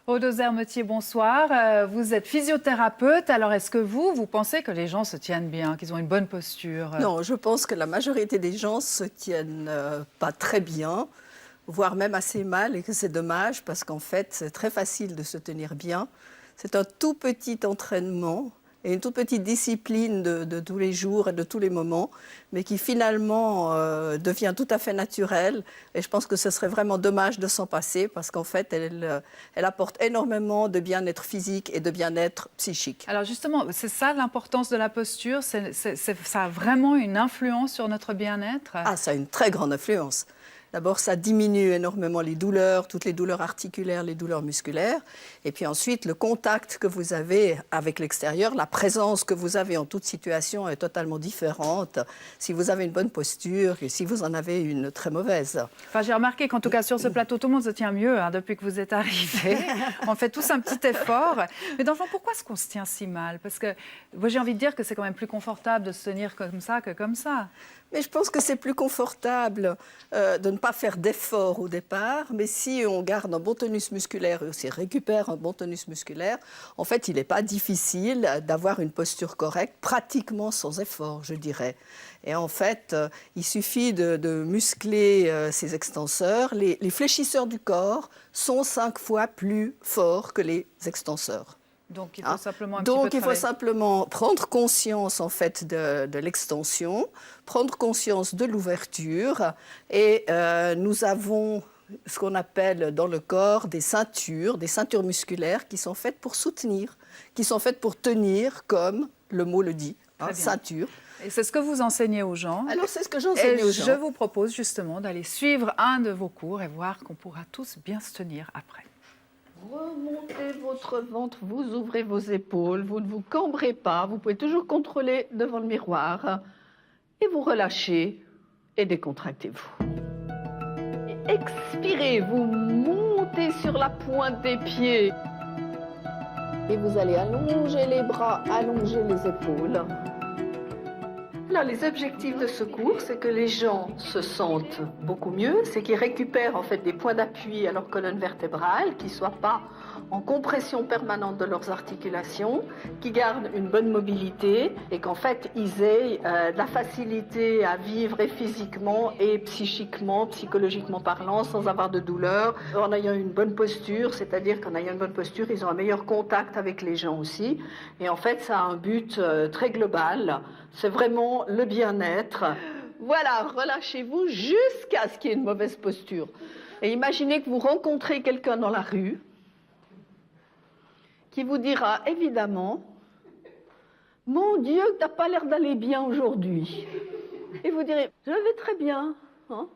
Aude Ozermetier, bonsoir. Vous êtes physiothérapeute. Alors, est-ce que vous pensez que les gens se tiennent bien, qu'ils ont une bonne posture? Non, je pense que la majorité des gens se tiennent pas très bien, voire même assez mal, et que c'est dommage parce qu'en fait, c'est très facile de se tenir bien. C'est un tout petit entraînement et une toute petite discipline de tous les jours et de tous les moments, mais qui finalement devient tout à fait naturelle. Et je pense que ce serait vraiment dommage de s'en passer parce qu'en fait, elle apporte énormément de bien-être physique et de bien-être psychique. Alors justement, c'est ça l'importance de la posture, ça a vraiment une influence sur notre bien-être? Ah, ça a une très grande influence. D'abord, ça diminue énormément les douleurs, toutes les douleurs articulaires, les douleurs musculaires. Et puis ensuite, le contact que vous avez avec l'extérieur, la présence que vous avez en toute situation est totalement différente si vous avez une bonne posture que si vous en avez une très mauvaise. Enfin, j'ai remarqué qu'en tout cas sur ce plateau, tout le monde se tient mieux depuis que vous êtes arrivés. On fait tous un petit effort. Mais dans le fond, pourquoi est-ce qu'on se tient si mal? Parce que moi, j'ai envie de dire que c'est quand même plus confortable de se tenir comme ça que comme ça. Mais je pense que c'est plus confortable de ne pas faire d'efforts au départ, mais si on garde un bon tonus musculaire et aussi récupère un bon tonus musculaire, en fait, il n'est pas difficile d'avoir une posture correcte, pratiquement sans effort, je dirais. Et en fait, il suffit de muscler ces extenseurs. Les fléchisseurs du corps sont 5 fois plus forts que les extenseurs. Donc il faut simplement simplement prendre conscience en fait de l'extension, prendre conscience de l'ouverture et nous avons ce qu'on appelle dans le corps des ceintures musculaires qui sont faites pour soutenir, qui sont faites pour tenir comme le mot le dit, ceinture. Et c'est ce que vous enseignez aux gens. Alors c'est ce que j'enseigne aux gens. Je vous propose justement d'aller suivre un de vos cours et voir qu'on pourra tous bien se tenir après. Remontez votre ventre, vous ouvrez vos épaules, vous ne vous cambrez pas, vous pouvez toujours contrôler devant le miroir et vous relâchez et décontractez-vous. Et expirez, vous montez sur la pointe des pieds et vous allez allonger les bras, allonger les épaules. Là, les objectifs de ce cours, c'est que les gens se sentent beaucoup mieux, c'est qu'ils récupèrent en fait des points d'appui à leur colonne vertébrale, qu'ils ne soient pas en compression permanente de leurs articulations, qu'ils gardent une bonne mobilité et qu'en fait ils aient de la facilité à vivre et physiquement et psychiquement, psychologiquement parlant, sans avoir de douleur, en ayant une bonne posture, c'est-à-dire qu'en ayant une bonne posture, ils ont un meilleur contact avec les gens aussi. Et en fait, ça a un but très global. C'est vraiment le bien-être. Voilà, relâchez-vous jusqu'à ce qu'il y ait une mauvaise posture. Et imaginez que vous rencontrez quelqu'un dans la rue qui vous dira évidemment « Mon Dieu, tu n'as pas l'air d'aller bien aujourd'hui. » Et vous direz « Je vais très bien. Hein ?»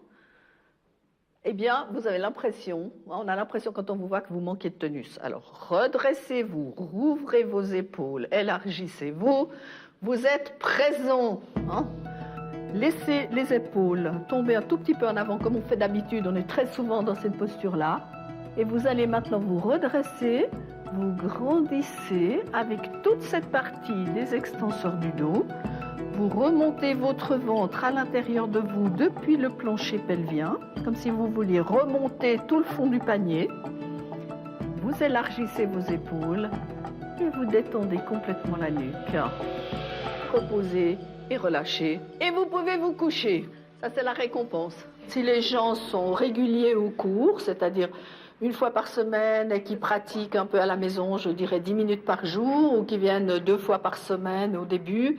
Eh bien, vous avez l'impression, on a l'impression quand on vous voit que vous manquez de tonus. Alors, redressez-vous, rouvrez vos épaules, élargissez-vous. Vous êtes présent. Hein? Laissez les épaules tomber un tout petit peu en avant, comme on fait d'habitude. On est très souvent dans cette posture-là. Et vous allez maintenant vous redresser, vous grandissez avec toute cette partie des extenseurs du dos. Vous remontez votre ventre à l'intérieur de vous depuis le plancher pelvien, comme si vous vouliez remonter tout le fond du panier. Vous élargissez vos épaules et vous détendez complètement la nuque. Reposez et relâchez. Et vous pouvez vous coucher. Ça, c'est la récompense. Si les gens sont réguliers au cours, c'est-à-dire une fois par semaine et qui pratiquent un peu à la maison, je dirais 10 minutes par jour, ou qui viennent 2 fois par semaine au début,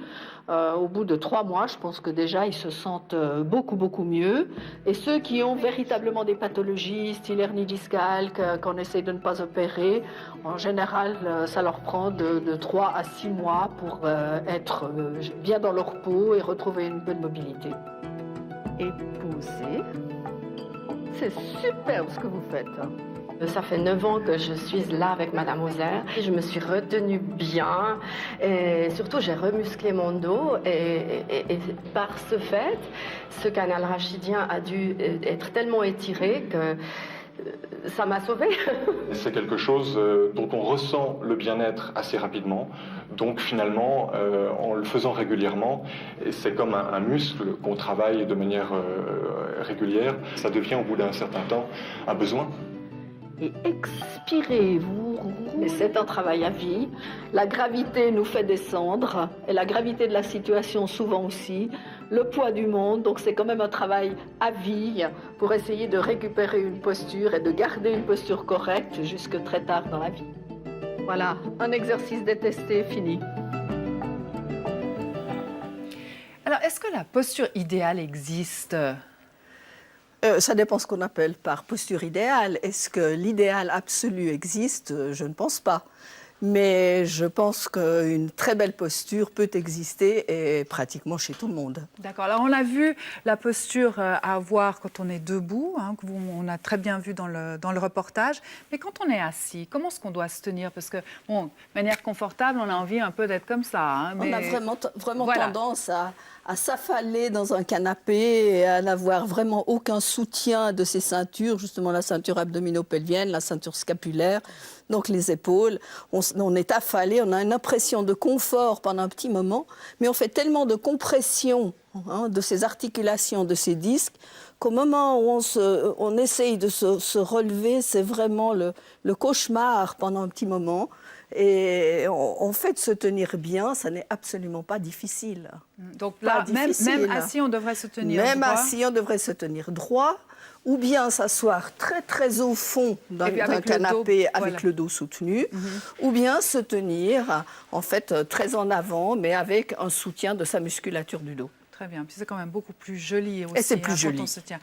au bout de 3 mois, je pense que déjà ils se sentent beaucoup mieux. Et ceux qui ont véritablement des pathologies, style hernie discale, qu'on essaie de ne pas opérer, en général, ça leur prend de 3 à 6 mois pour être bien dans leur peau et retrouver une bonne mobilité. Et posez. C'est superbe ce que vous faites. Ça fait 9 ans que je suis là avec Madame Ozer. Je me suis retenue bien et surtout j'ai remusclé mon dos et par ce fait, ce canal rachidien a dû être tellement étiré que ça m'a sauvée. C'est quelque chose dont on ressent le bien-être assez rapidement. Donc finalement, en le faisant régulièrement, c'est comme un muscle qu'on travaille de manière régulière. Ça devient au bout d'un certain temps un besoin. et expirez. Et c'est un travail à vie. La gravité nous fait descendre, et la gravité de la situation souvent aussi, le poids du monde, donc c'est quand même un travail à vie pour essayer de récupérer une posture et de garder une posture correcte jusque très tard dans la vie. Voilà, un exercice détesté, fini. Alors, est-ce que la posture idéale existe? Ça dépend ce qu'on appelle par posture idéale. Est-ce que l'idéal absolu existe? Je ne pense pas. Mais je pense qu'une très belle posture peut exister et pratiquement chez tout le monde. D'accord. Alors, on a vu la posture à avoir quand on est debout, hein, on a très bien vu dans le reportage. Mais quand on est assis, comment est-ce qu'on doit se tenir? Parce que, bon, de manière confortable, on a envie un peu d'être comme ça. Hein, mais... On a vraiment Voilà. tendance à s'affaler dans un canapé et à n'avoir vraiment aucun soutien de ses ceintures, justement la ceinture abdominopelvienne, la ceinture scapulaire, donc les épaules. On est affalé, on a une impression de confort pendant un petit moment, mais on fait tellement de compression de ces articulations, de ces disques, qu'au moment où on essaye de se relever, c'est vraiment le cauchemar pendant un petit moment. Et en fait, se tenir bien, ça n'est absolument pas difficile. Donc là, même assis, on devrait se tenir Même droit. assis, on devrait se tenir droit, ou bien s'asseoir très très au fond d'un canapé avec le dos soutenu, ou bien se tenir en fait très en avant, mais avec un soutien de sa musculature du dos. Très bien. Puis c'est quand même beaucoup plus joli aussi. Et c'est plus quand joli. on se tient.